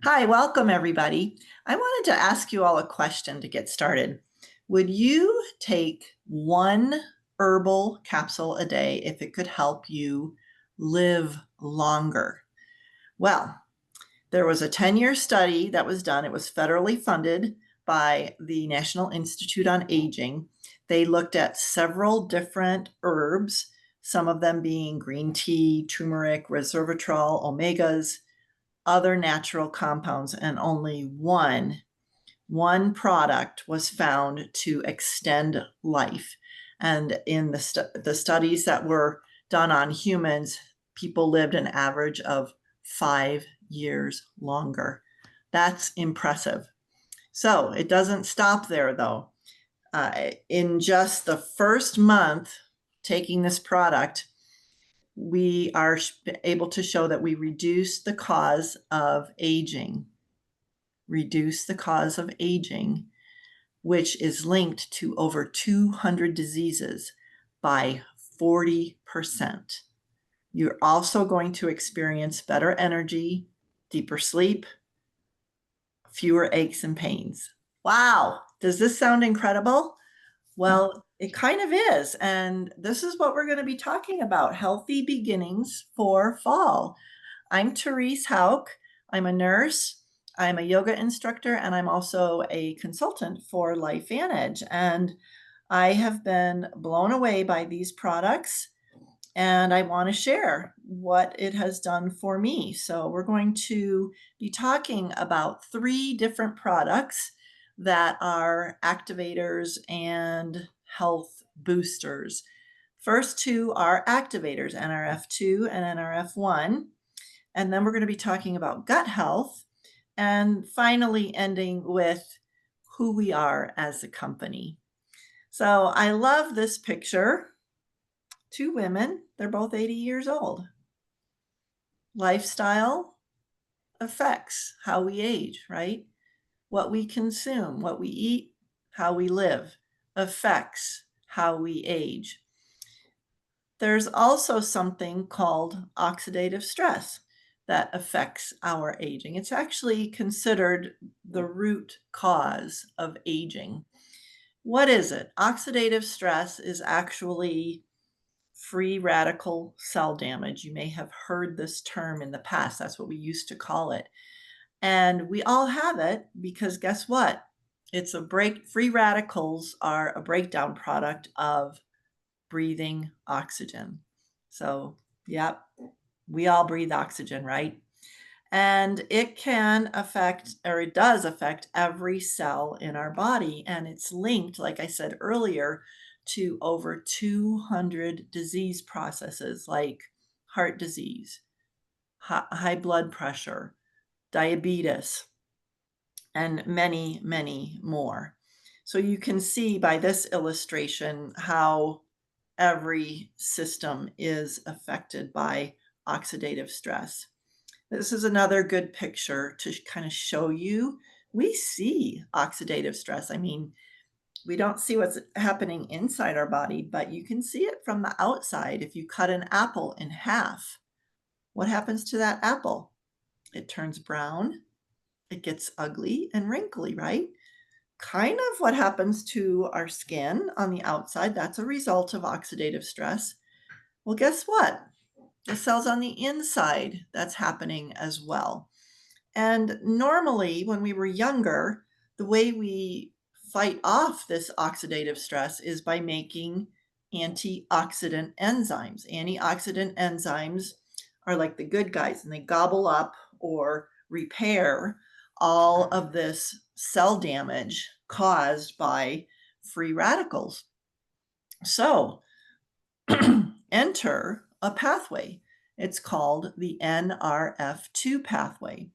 Hi, welcome everybody. I wanted to ask you all a question to get started. Would you take one herbal capsule a day if it could help you live longer? Well, there was a 10-year study that was done. It was federally funded by the National Institute on Aging. They looked at several different herbs, some of them being green tea, turmeric, resveratrol, omegas, other natural compounds, and only one product was found to extend life. And in the studies that were done on humans, people lived an average of 5 years longer. That's impressive. So it doesn't stop there, though. In just the first month taking this product, we are able to show that we reduce the cause of aging, which is linked to over 200 diseases by 40%. You're also going to experience better energy, deeper sleep, fewer aches and pains. Wow, does this sound incredible? Well, it kind of is. And this is what we're going to be talking about, healthy beginnings for fall. I'm Therese Hauk. I'm a nurse, I'm a yoga instructor, and I'm also a consultant for LifeVantage. And I have been blown away by these products, and I want to share what it has done for me. So, we're going to be talking about three different products that are activators and health boosters. First two are activators, NRF2 and NRF1. And then we're going to be talking about gut health. And finally, ending with who we are as a company. So I love this picture. Two women, they're both 80 years old. Lifestyle affects how we age, right? What we consume, what we eat, how we live affects how we age. There's also something called oxidative stress that affects our aging. It's actually considered the root cause of aging. What is it? Oxidative stress is actually free radical cell damage. You may have heard this term in the past. That's what we used to call it. And we all have it because guess what? Free radicals are a breakdown product of breathing oxygen. So, yep, we all breathe oxygen, right? And it can affect, or it does affect every cell in our body. And it's linked, like I said earlier, to over 200 disease processes like heart disease, high blood pressure, diabetes, and many, many more. So you can see by this illustration how every system is affected by oxidative stress. This is another good picture to kind of show you we see oxidative stress. I mean, we don't see what's happening inside our body, but you can see it from the outside. If you cut an apple in half, what happens to that apple? It turns brown, it gets ugly and wrinkly, right? Kind of what happens to our skin on the outside. That's a result of oxidative stress. Well, guess what? The cells on the inside, that's happening as well. And normally, when we were younger, the way we fight off this oxidative stress is by making antioxidant enzymes. Antioxidant enzymes are like the good guys, and they gobble up or repair all of this cell damage caused by free radicals. So, enter a pathway. It's called the NRF2 pathway.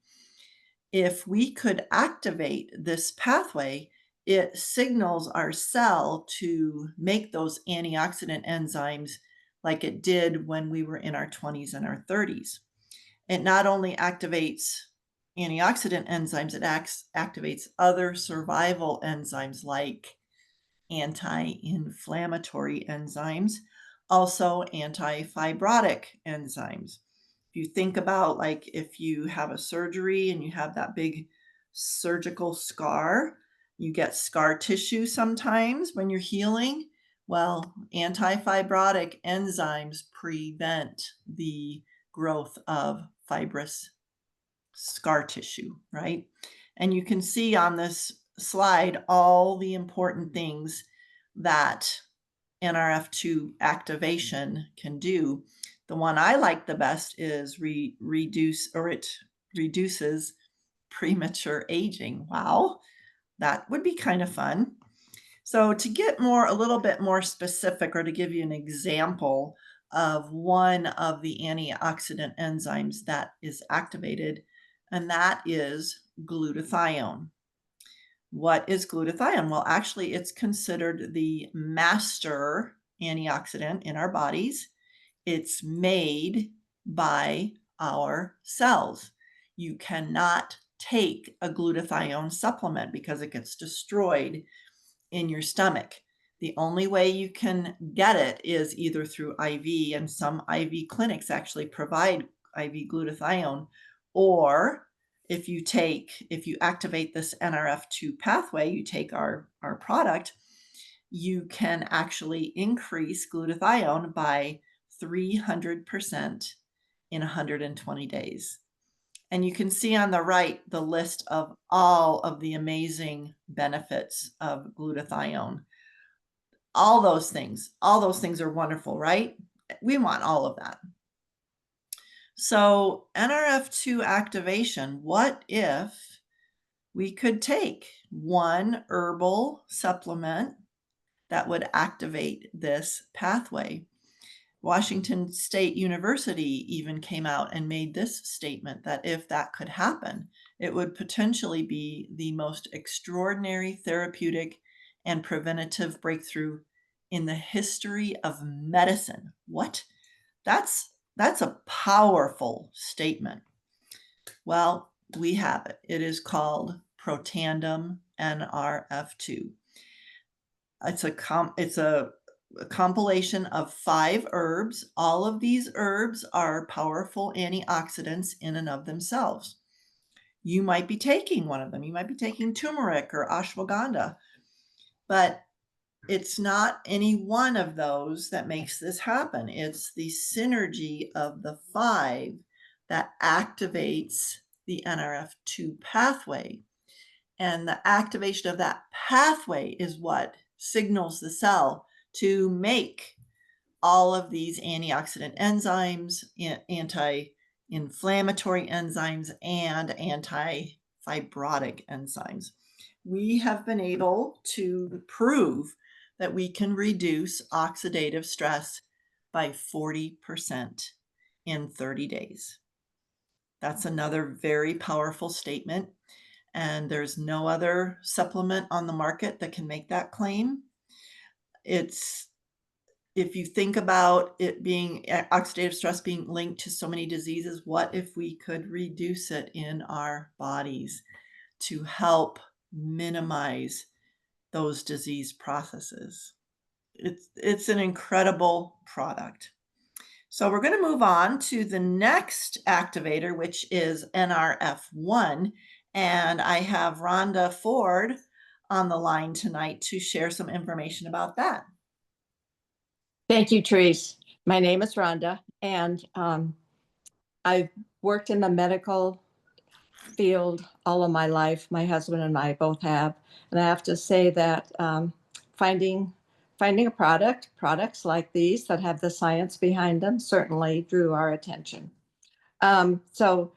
If we could activate this pathway, it signals our cell to make those antioxidant enzymes like it did when we were in our 20s and our 30s. It not only activates antioxidant enzymes, it activates other survival enzymes like anti-inflammatory enzymes, also anti-fibrotic enzymes. If you think about, like, if you have a surgery and you have that big surgical scar, you get scar tissue sometimes when you're healing. Well, antifibrotic enzymes prevent the growth of fibrous scar tissue, right? And you can see on this slide all the important things that NRF2 activation can do. The one I like the best is it reduces premature aging. Wow, that would be kind of fun. So to get a little bit more specific, or to give you an example of one of the antioxidant enzymes that is activated, and that is glutathione. What is glutathione? Well, actually, it's considered the master antioxidant in our bodies. It's made by our cells. You cannot take a glutathione supplement because it gets destroyed in your stomach. The only way you can get it is either through IV, and some IV clinics actually provide IV glutathione, or if you activate this NRF2 pathway, you take our product, you can actually increase glutathione by 300% in 120 days. And you can see on the right the list of all of the amazing benefits of glutathione. All those things are wonderful, right? We want all of that. So NRF2 activation, what if we could take one herbal supplement that would activate this pathway? Washington State University even came out and made this statement that if that could happen, it would potentially be the most extraordinary therapeutic and preventative breakthrough in the history of medicine. What? That's a powerful statement. Well, we have it. It is called Protandim NRF2. It's a compilation of 5 herbs. All of these herbs are powerful antioxidants in and of themselves. You might be taking one of them. You might be taking turmeric or ashwagandha, but it's not any one of those that makes this happen. It's the synergy of the 5 that activates the NRF2 pathway. And the activation of that pathway is what signals the cell to make all of these antioxidant enzymes, anti-inflammatory enzymes, and anti-fibrotic enzymes. We have been able to prove that we can reduce oxidative stress by 40% in 30 days. That's another very powerful statement, and there's no other supplement on the market that can make that claim. If you think about it being oxidative stress being linked to so many diseases, what if we could reduce it in our bodies to help minimize those disease processes? It's an incredible product. So we're going to move on to the next activator, which is NRF1. And I have Rhonda Ford on the line tonight to share some information about that. Thank you, Therese. My name is Rhonda, and I've worked in the medical field all of my life. My husband and I both have. And I have to say that finding products like these that have the science behind them certainly drew our attention. So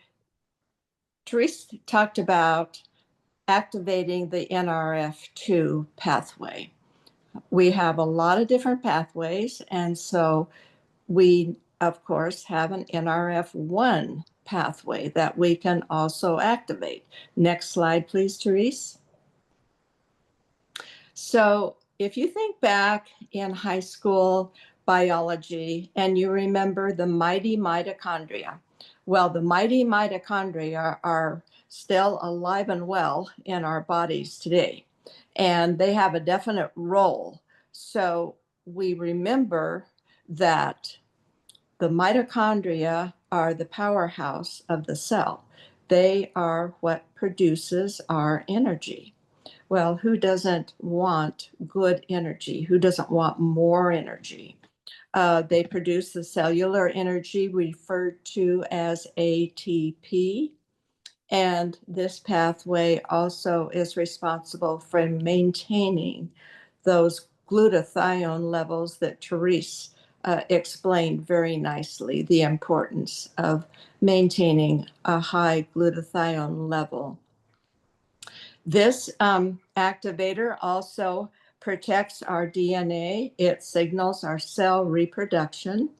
Therese talked about activating the NRF2 pathway. We have a lot of different pathways, and so we, of course, have an NRF1 pathway that we can also activate. Next slide, please, Therese. So if you think back in high school biology and you remember the mighty mitochondria, well, the mighty mitochondria are still alive and well in our bodies today, and they have a definite role. So we remember that the mitochondria are the powerhouse of the cell. They are what produces our energy. Well, who doesn't want good energy? Who doesn't want more energy? They produce the cellular energy referred to as ATP. And this pathway also is responsible for maintaining those glutathione levels that Therese explained very nicely, the importance of maintaining a high glutathione level. This activator also protects our DNA. It signals our cell reproduction,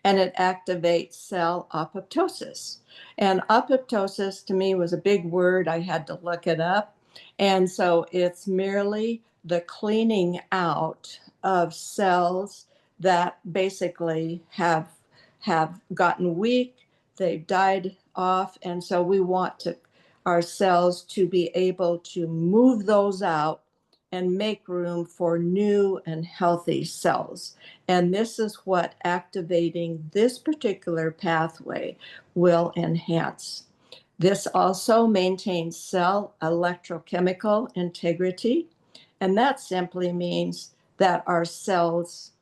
and it activates cell apoptosis. And apoptosis to me was a big word. I had to look it up. And so it's merely the cleaning out of cells that basically have gotten weak, they've died off, and so we want our cells to be able to move those out and make room for new and healthy cells. And this is what activating this particular pathway will enhance. This also maintains cell electrochemical integrity, and that simply means that our cells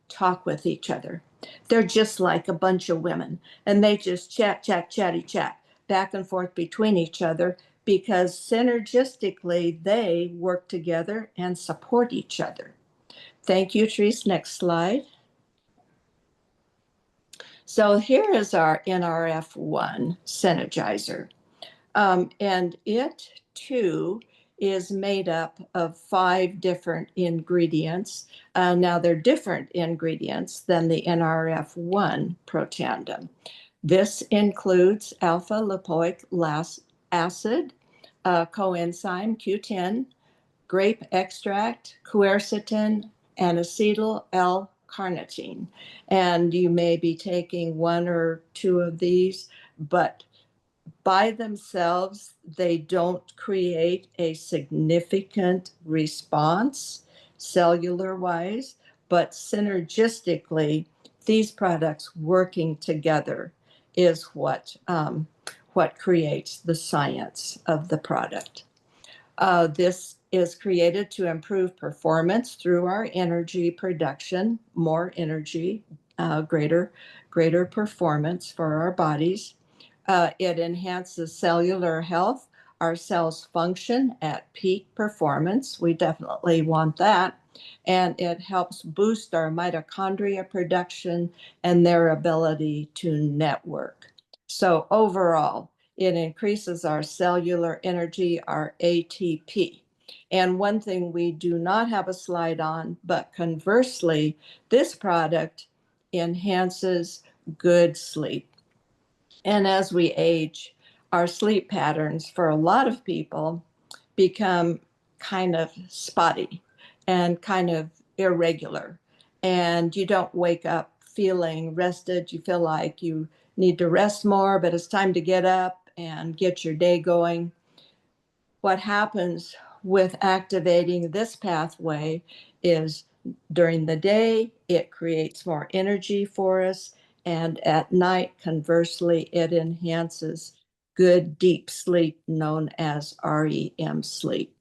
talk with each other. They're just like a bunch of women, and they just chat back and forth between each other because synergistically they work together and support each other. Thank you, Therese. Next slide. So here is our NRF1 synergizer. And it too is made up of 5 different ingredients. Now they're different ingredients than the NRF1 protandem. This includes alpha lipoic acid, coenzyme Q10, grape extract, quercetin, and acetyl L-carnitine. And you may be taking 1 or 2 of these, but by themselves, they don't create a significant response cellular-wise, but synergistically, these products working together is what creates the science of the product. This is created to improve performance through our energy production, more energy, greater performance for our bodies. It enhances cellular health. Our cells function at peak performance. We definitely want that. And it helps boost our mitochondria production and their ability to network. So overall, it increases our cellular energy, our ATP. And one thing we do not have a slide on, but conversely, this product enhances good sleep. And as we age, our sleep patterns for a lot of people become kind of spotty and kind of irregular. And you don't wake up feeling rested. You feel like you need to rest more, but it's time to get up and get your day going. What happens with activating this pathway is during the day, it creates more energy for us. And at night, conversely, it enhances good deep sleep known as REM sleep.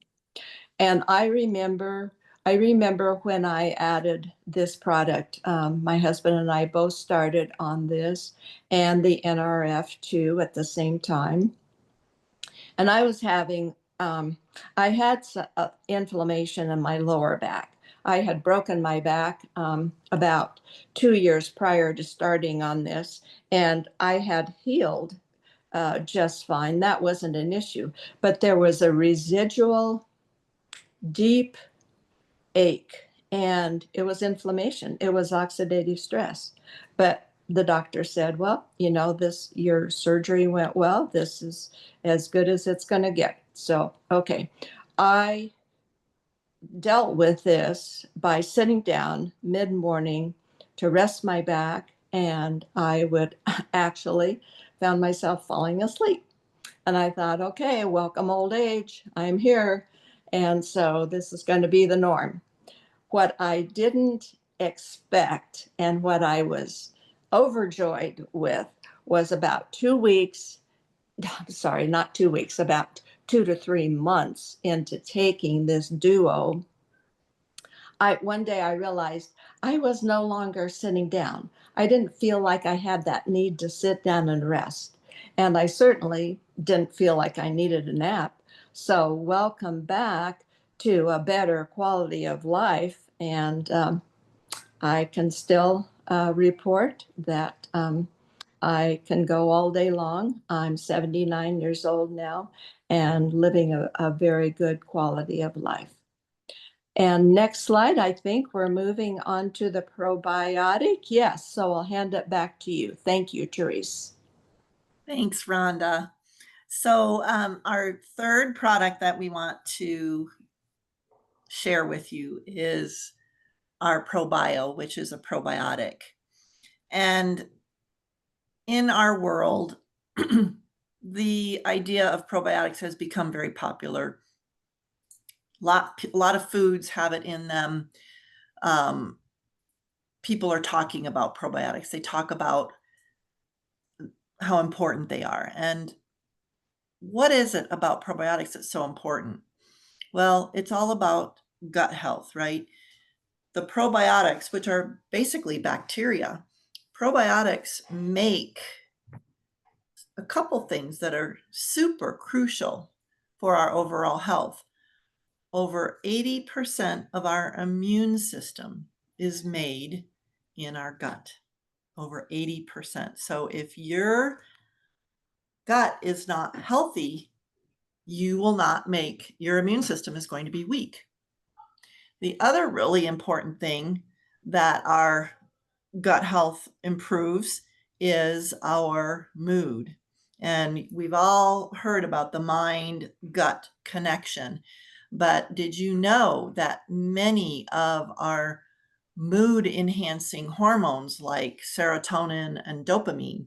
And I remember when I added this product, my husband and I both started on this and the NRF2 at the same time. And I was having, I had inflammation in my lower back. I had broken my back about 2 years prior to starting on this, and I had healed just fine. That wasn't an issue, but there was a residual deep ache, and it was inflammation. It was oxidative stress. But the doctor said, well, your surgery went well. This is as good as it's going to get. So, okay. I dealt with this by sitting down mid-morning to rest my back, and I would actually found myself falling asleep. And I thought, okay, welcome old age. I'm here. And so this is going to be the norm. What I didn't expect and what I was overjoyed with was about 2 weeks, sorry, not 2 weeks, about 2 to 3 months into taking this duo, one day I realized I was no longer sitting down. I didn't feel like I had that need to sit down and rest. And I certainly didn't feel like I needed a nap. So, welcome back to a better quality of life. And I can still report that I can go all day long. I'm 79 years old now and living a very good quality of life. And next slide, I think we're moving on to the probiotic. Yes, so I'll hand it back to you. Thank you, Therese. Thanks, Rhonda. So our third product that we want to share with you is our ProBio, which is a probiotic. And in our world, the idea of probiotics has become very popular. A lot of foods have it in them. People are talking about probiotics. They talk about how important they are. And what is it about probiotics that's so important? Well, it's all about gut health, right? The probiotics, which are basically bacteria, probiotics make a couple things that are super crucial for our overall health. Over 80% of our immune system is made in our gut. Over 80%. So if your gut is not healthy, you will not make your immune system is going to be weak. The other really important thing that our gut health improves is our mood. And we've all heard about the mind gut connection. But did you know that many of our mood enhancing hormones like serotonin and dopamine,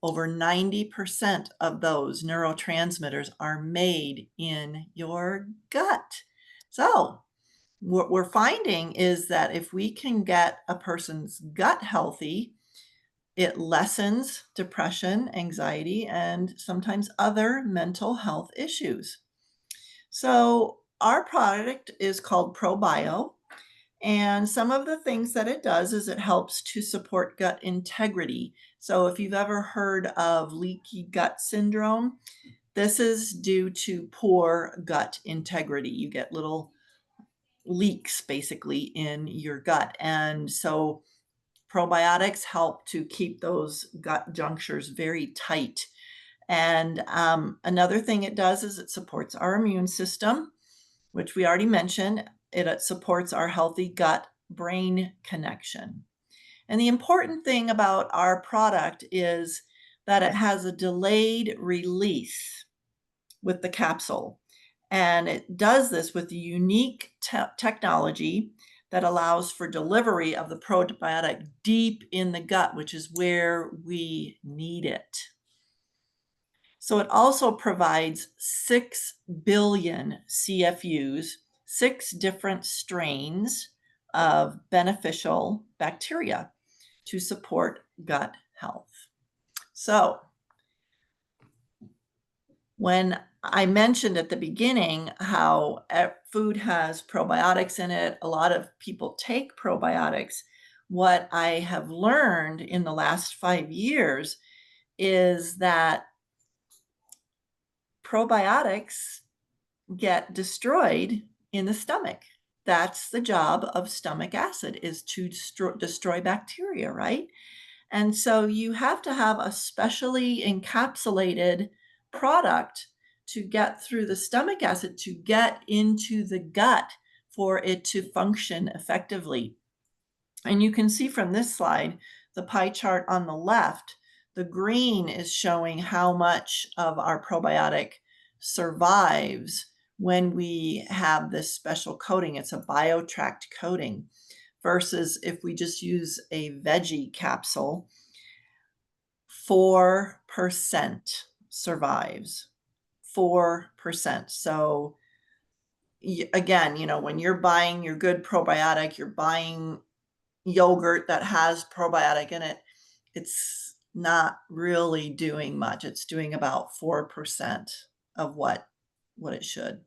over 90% of those neurotransmitters are made in your gut? So, what we're finding is that if we can get a person's gut healthy, it lessens depression, anxiety, and sometimes other mental health issues. So, our product is called ProBio, and some of the things that it does is it helps to support gut integrity. So, if you've ever heard of leaky gut syndrome, this is due to poor gut integrity. You get little leaks basically in your gut. And so probiotics help to keep those gut junctures very tight. And another thing it does is it supports our immune system, which we already mentioned. It supports our healthy gut brain connection. And the important thing about our product is that it has a delayed release with the capsule. And it does this with a unique technology that allows for delivery of the probiotic deep in the gut, which is where we need it. So it also provides 6 billion CFUs, 6 different strains of beneficial bacteria to support gut health. So when I mentioned at the beginning how food has probiotics in it, a lot of people take probiotics. What I have learned in the last 5 years is that probiotics get destroyed in the stomach. That's the job of stomach acid, is to destroy bacteria, right? And so you have to have a specially encapsulated product to get through the stomach acid to get into the gut for it to function effectively. And you can see from this slide, the pie chart on the left, the green is showing how much of our probiotic survives when we have this special coating. It's a biotract coating versus if we just use a veggie capsule, 4% survives. 4%. So again, when you're buying your good probiotic, you're buying yogurt that has probiotic in it, it's not really doing much. It's doing about 4% of what it should.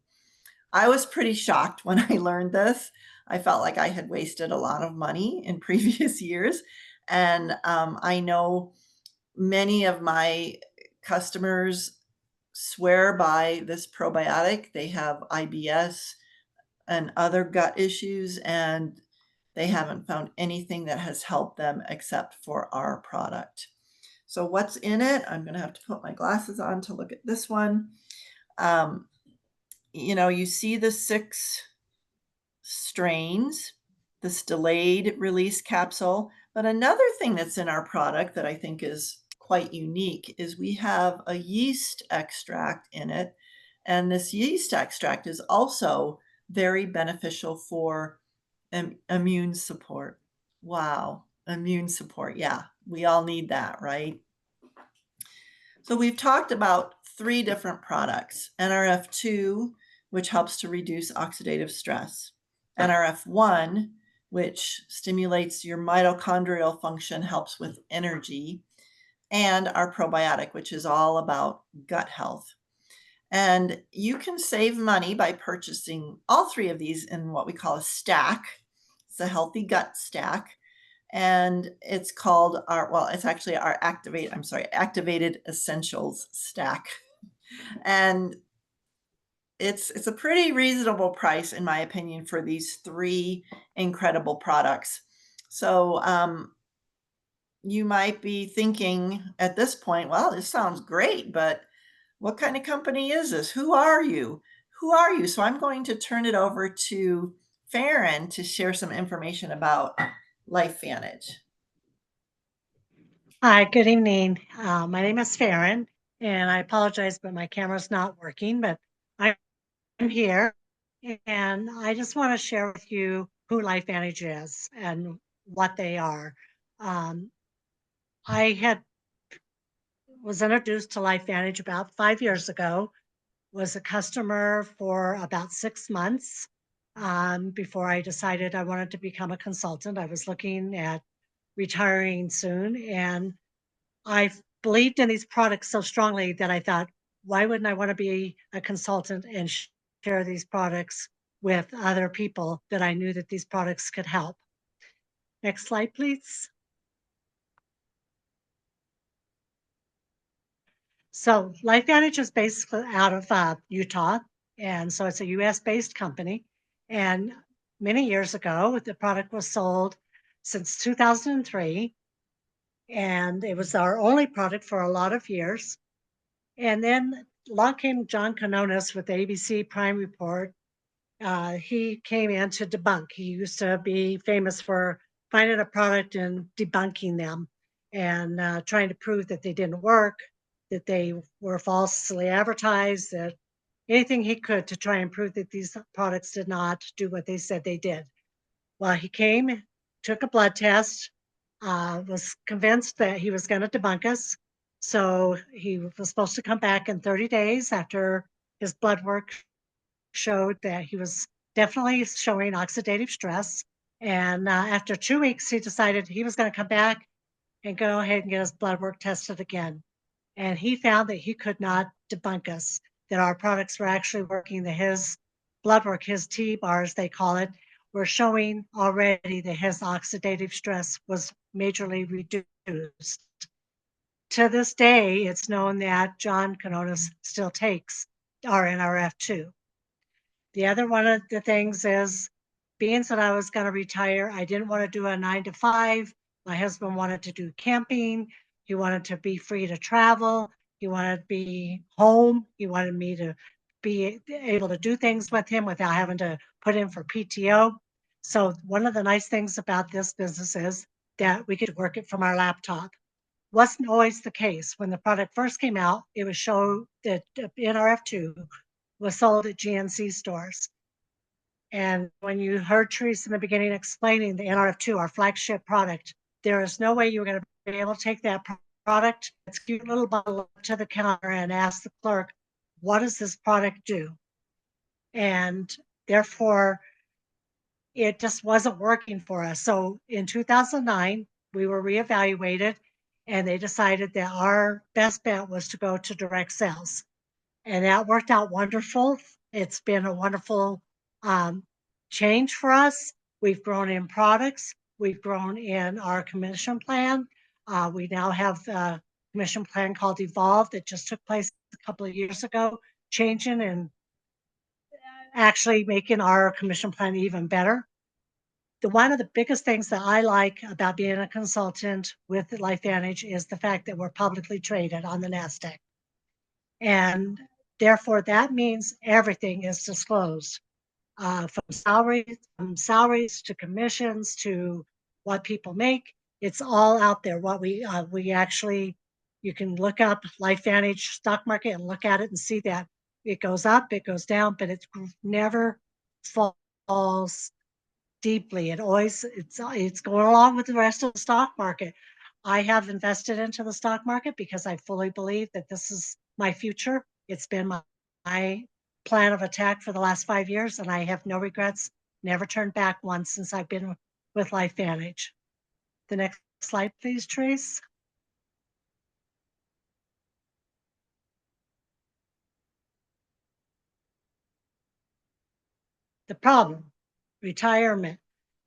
I was pretty shocked when I learned this. I felt like I had wasted a lot of money in previous years, and, I know many of my customers swear by this probiotic. They have IBS and other gut issues, and they haven't found anything that has helped them except for our product. So what's in it? I'm gonna have to put my glasses on to look at this one. Um, you see the 6 strains, this delayed release capsule. But another thing that's in our product that I think is quite unique is we have a yeast extract in it. And this yeast extract is also very beneficial for immune support. Wow, immune support. Yeah, we all need that, right? So we've talked about 3 different products, NRF2, which helps to reduce oxidative stress, NRF1, which stimulates your mitochondrial function, helps with energy, and our probiotic, which is all about gut health. And you can save money by purchasing all 3 of these in what we call a stack. It's a healthy gut stack, and it's called it's actually our activated essentials stack. And it's a pretty reasonable price in my opinion for these 3 incredible products. So, you might be thinking at this point, "Well, this sounds great, but what kind of company is this? Who are you? Who are you?" So I'm going to turn it over to Farron to share some information about LifeVantage. Hi, good evening. My name is Farron, and I apologize, but my camera's not working, but I'm here. And I just want to share with you who LifeVantage is and what they are. Um, I was introduced to LifeVantage about 5 years ago, was a customer for about 6 months before I decided I wanted to become a consultant. I was looking at retiring soon, and I believed in these products so strongly that I thought, why wouldn't I want to be a consultant and share these products with other people that I knew that these products could help? Next slide, please. So LifeVantage is basically out of Utah, and so it's a U.S. based company. And many years ago, the product was sold since 2003, and it was our only product for a lot of years. And then along came John Canonis with the ABC Prime Report. He came in to debunk. He used to be famous for finding a product and debunking them and trying to prove that they didn't work, that they were falsely advertised, that anything he could to try and prove that these products did not do what they said they did. Well, he came, took a blood test, was convinced that he was going to debunk us. So he was supposed to come back in 30 days after his blood work showed that he was definitely showing oxidative stress. And after 2 weeks, he decided he was going to come back and go ahead and get his blood work tested again. And he found that he could not debunk us, that our products were actually working, that his blood work, his T bars, they call it, were showing already that his oxidative stress was majorly reduced. To this day, it's known that John Canonis still takes our NRF2. The other one of the things is, being that I was going to retire, I didn't want to do a 9 to 5. My husband wanted to do camping. He wanted to be free to travel. He wanted to be home. He wanted me to be able to do things with him without having to put in for PTO. So one of the nice things about this business is that we could work it from our laptop. Wasn't always the case. When the product first came out, it was shown that NRF2 was sold at GNC stores. And when you heard Teresa in the beginning explaining the NRF2, our flagship product, there is no way you're going to be able to take that product, its cute little bottle, up to the counter and ask the clerk, what does this product do? And therefore, it just wasn't working for us. So in 2009, we were reevaluated, and they decided that our best bet was to go to direct sales. And that worked out wonderful. It's been a wonderful um, change for us. We've grown in products. We've grown in our commission plan. We now have a commission plan called Evolve that just took place a couple of years ago, changing and actually making our commission plan even better. One of the biggest things that I like about being a consultant with LifeVantage is the fact that we're publicly traded on the NASDAQ. And therefore, that means everything is disclosed, from salaries to commissions to what people make. It's all out there. What we actually, you can look up LifeVantage stock market and look at it and see that it goes up, it goes down, but it never falls deeply. It's going along with the rest of the stock market. I have invested into the stock market because I fully believe that this is my future. It's been my plan of attack for the last 5 years, and I have no regrets, never turned back once since I've been with LifeVantage. The next slide, please, Trace. The problem, retirement.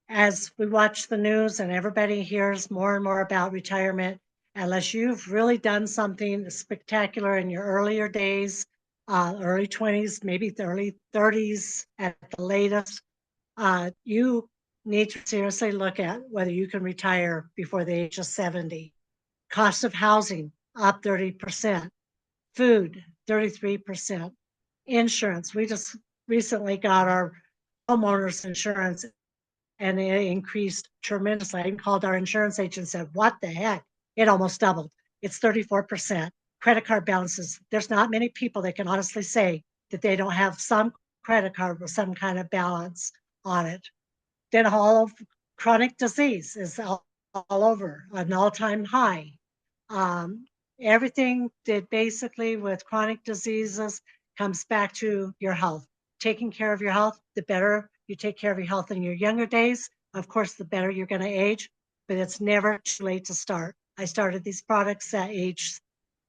As we watch the news and everybody hears more and more about retirement, unless you've really done something spectacular in your earlier days, early 20s, maybe the early 30s at the latest, you need to seriously look at whether you can retire before the age of 70. Cost of housing up 30%, food 33%, insurance. We just recently got our homeowners insurance and it increased tremendously. I called our insurance agent and said, what the heck? It almost doubled. It's 34%. Credit card balances. There's not many people that can honestly say that they don't have some credit card with some kind of balance on it. Then all of chronic disease is all over, an all-time high. Um, Everything that basically with chronic diseases comes back to your health. Taking care of your health, the better you take care of your health in your younger days, of course, the better you're going to age, but it's never too late to start. I started these products at age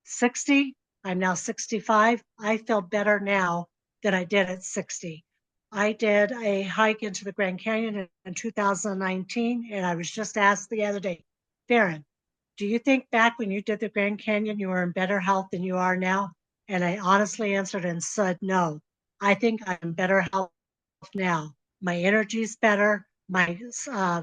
60. I'm now 65. I feel better now than I did at 60. I did a hike into the Grand Canyon in 2019, and I was just asked the other day, Farron, do you think back when you did the Grand Canyon, you were in better health than you are now? And I honestly answered and said, no, I think I'm in better health now. My energy is better. My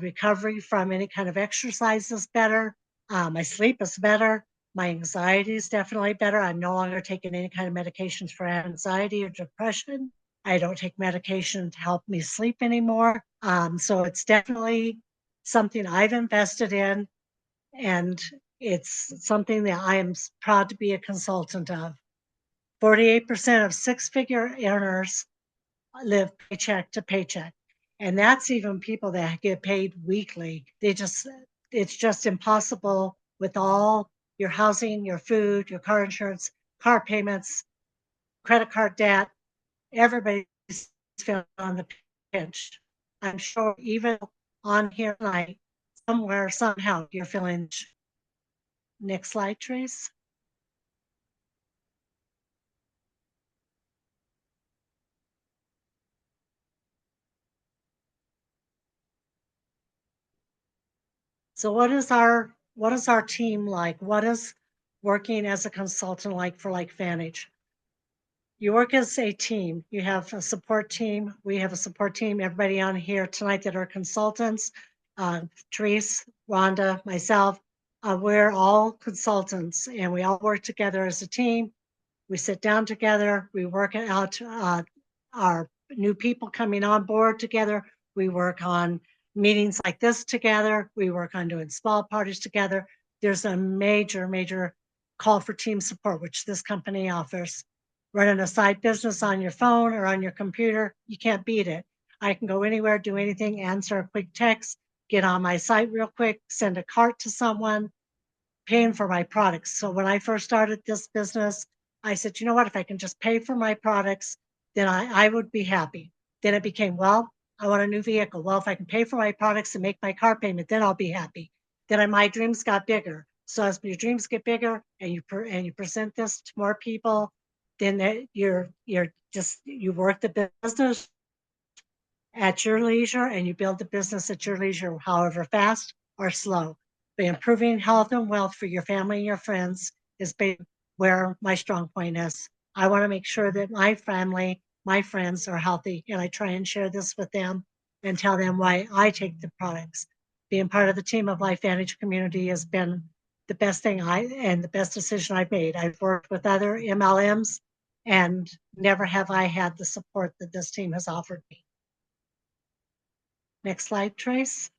recovery from any kind of exercise is better. My sleep is better. My anxiety is definitely better. I'm no longer taking any kind of medications for anxiety or depression. I don't take medication to help me sleep anymore. So it's definitely something I've invested in, and it's something that I am proud to be a consultant of. 48% of six-figure earners live paycheck to paycheck. And that's even people that get paid weekly. It's just impossible with all your housing, your food, your car insurance, car payments, credit card debt. Everybody's feeling on the pinch. I'm sure even on here tonight, somewhere, somehow, you're feeling. Next slide, Trace. So what is our team like? What is working as a consultant like for LifeVantage? You work as a team. You have a support team. We have a support team. Everybody on here tonight that are consultants, Therese, Rhonda, myself, we're all consultants, and we all work together as a team. We sit down together. We work out our new people coming on board together. We work on meetings like this together. We work on doing small parties together. There's a major, major call for team support, which this company offers. Running a side business on your phone or on your computer, you can't beat it. I can go anywhere, do anything, answer a quick text, get on my site real quick, send a cart to someone, paying for my products. So when I first started this business, I said, you know what, if I can just pay for my products, then I would be happy. Then it became, well, I want a new vehicle. Well, if I can pay for my products and make my car payment, then I'll be happy. Then my dreams got bigger. So as your dreams get bigger and you present this to more people, then you're just you work the business at your leisure and you build the business at your leisure, however fast or slow. But improving health and wealth for your family and your friends is where my strong point is. I want to make sure that my family, my friends are healthy, and I try and share this with them and tell them why I take the products. Being part of the Team of Life Vantage community has been the best thing and the best decision I've made. I've worked with other MLMs and never have I had the support that this team has offered me. Next slide, Trace.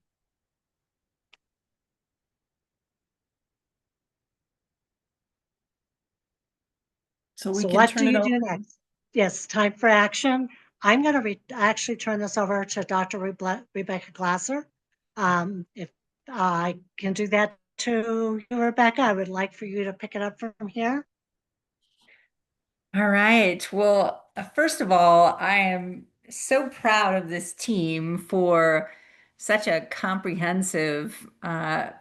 So we So can what do turn it you over. do next? Yes, time for action. I'm going to actually turn this over to Dr. Rebecca Glasser. If I can do that to you, Rebecca, I would like for you to pick it up from here. All right. Well, first of all, I am so proud of this team for such a comprehensive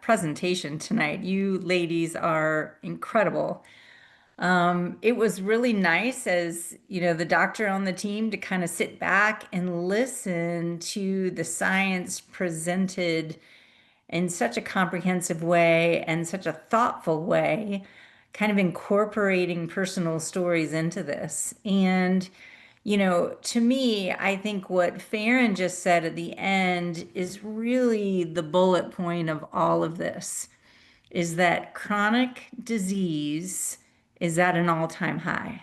presentation tonight. You ladies are incredible. It was really nice as, you know, the doctor on the team to kind of sit back and listen to the science presented in such a comprehensive way and such a thoughtful way, kind of incorporating personal stories into this. And, you know, to me, I think what Farron just said at the end is really the bullet point of all of this, is that chronic disease is at an all-time high.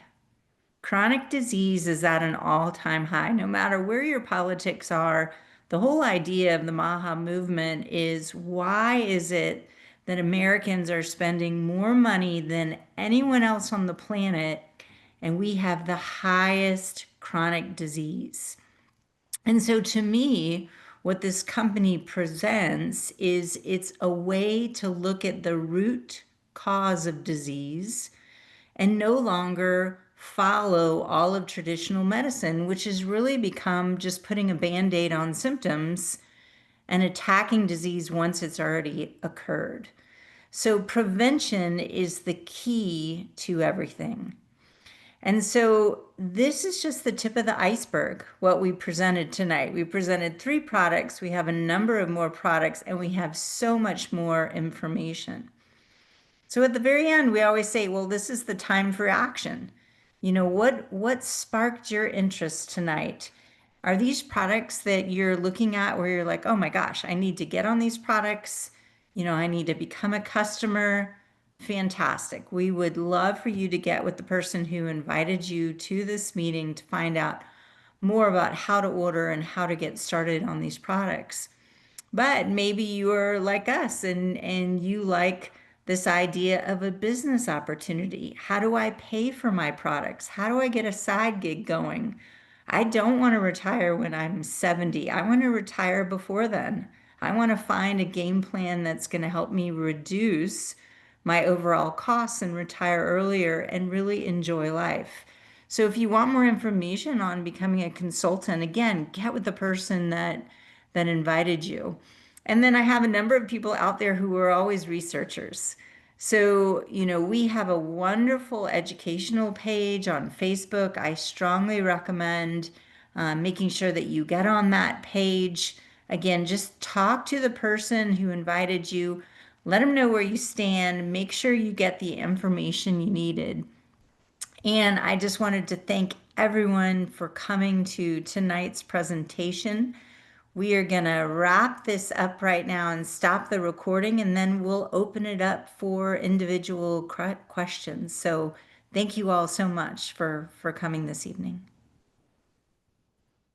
Chronic disease is at an all-time high. No matter where your politics are, the whole idea of the MAHA movement is, why is it that Americans are spending more money than anyone else on the planet and we have the highest chronic disease? And so to me, what this company presents is it's a way to look at the root cause of disease and no longer follow all of traditional medicine, which has really become just putting a band-aid on symptoms and attacking disease once it's already occurred. So prevention is the key to everything. And so this is just the tip of the iceberg, what we presented tonight. We presented 3 products, we have a number of more products, and we have so much more information. So at the very end, we always say, well, this is the time for action. You know, what sparked your interest tonight? Are these products that you're looking at where you're like, oh my gosh, I need to get on these products. You know, I need to become a customer. Fantastic. We would love for you to get with the person who invited you to this meeting to find out more about how to order and how to get started on these products. But maybe you're like us and you like this idea of a business opportunity. How do I pay for my products? How do I get a side gig going? I don't want to retire when I'm 70. I want to retire before then. I want to find a game plan that's going to help me reduce my overall costs and retire earlier and really enjoy life. So if you want more information on becoming a consultant, again, get with the person that invited you. And then I have a number of people out there who are always researchers. So, you know, we have a wonderful educational page on Facebook. I strongly recommend making sure that you get on that page. Again, just talk to the person who invited you. Let them know where you stand. Make sure you get the information you needed. And I just wanted to thank everyone for coming to tonight's presentation. We are going to wrap this up right now and stop the recording, and then we'll open it up for individual questions. So thank you all so much for coming this evening.